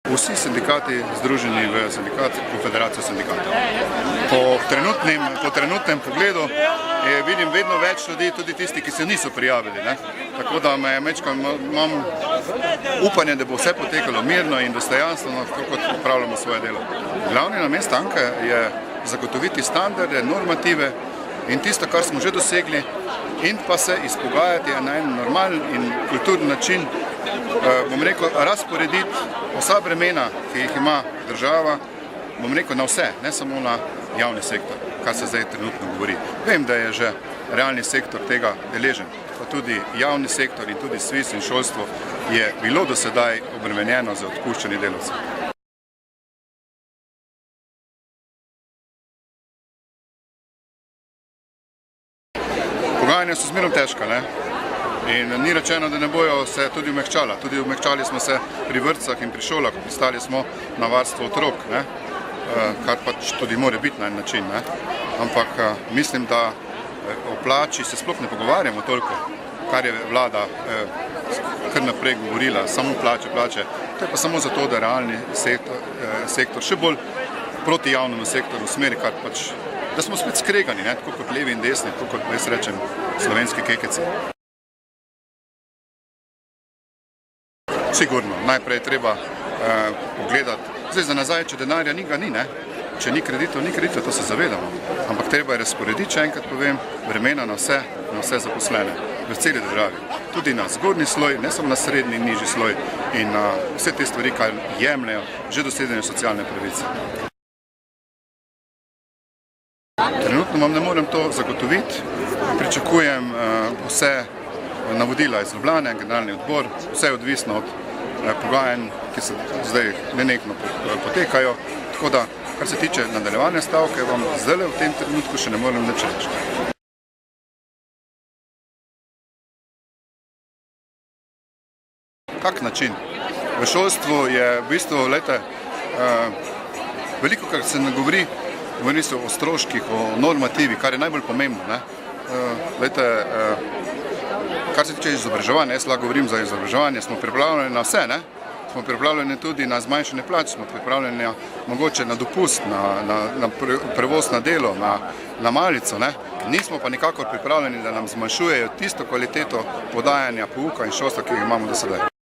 Vsi sindikati združeni v sindikat Konfederacijo sindikatov. Po trenutnem pogledu vidim vedno več ljudi, tudi tisti, ki se niso prijavili. Tako da imam upanje, da bo vse potekalo mirno in dostojanstveno, tako kot upravljamo svoje delo. Glavni namen stanke je zagotoviti standarde, normative in tisto, kar smo že dosegli, in pa se izpogajati na en normalen in kulturni način, razporediti vsa bremena, ki jih ima država, na vse, ne samo na javni sektor, kar se zdaj trenutno govori. Vem, da je že realni sektor tega deležen, pa tudi javni sektor in tudi SVIZ in šolstvo je bilo do sedaj obremenjeno za odpuščanje delavcev. Pogajanja so zmerno težka, in ni rečeno, da ne bojo se tudi umehčala. Tudi umehčali smo se pri vrtcah in pri šolah, pristali smo na varstvo otrok, kar pač tudi mora biti na en način. Ampak mislim, da o plači se sploh ne pogovarjamo toliko, kar je vlada kar naprej govorila, samo plače. To je pa samo zato, da realni sektor še bolj proti javnemu sektoru usmeri, kar pač, da smo spet skregani, tako kot levi in desni, tako kot jaz rečem slovenski kekeci. Sigurno, najprej je treba pogledati, zdaj za nazaj, če denarja ni, ga ni, če ni kreditov, to se zavedamo, ampak treba je razporediti, če enkrat povem, vremena na vse zaposlene v celi državi, tudi na zgornji sloj, ne samo na srednji in nižji sloj in na vse te stvari, kar jemljajo že dosedene socialne pravice. Trenutno vam ne morem to zagotoviti, pričakujem vse navodila iz Ljubljane, generalni odbor, vse je odvisno od pogajanj, ki se zdaj nenehno potekajo, tako da, kar se tiče nadaljevanja stavke, vam zdaj v tem trenutku še ne morem nič reči. Kak način? V šolstvu je v bistvu, veliko, kar se ne govori o stroških, o normativi, kar je najbolj pomembno. Kar se tiče izobraževanja, jaz lahko govorim za izobraževanje, smo pripravljeni na vse, Smo pripravljeni tudi na zmanjšanje plač, smo pripravljeni mogoče na dopust, na prevoz na delo, na malico, Nismo pa nikakor pripravljeni, da nam zmanjšujejo tisto kvaliteto podajanja pouka in šolstva, ki jih imamo do sedaj.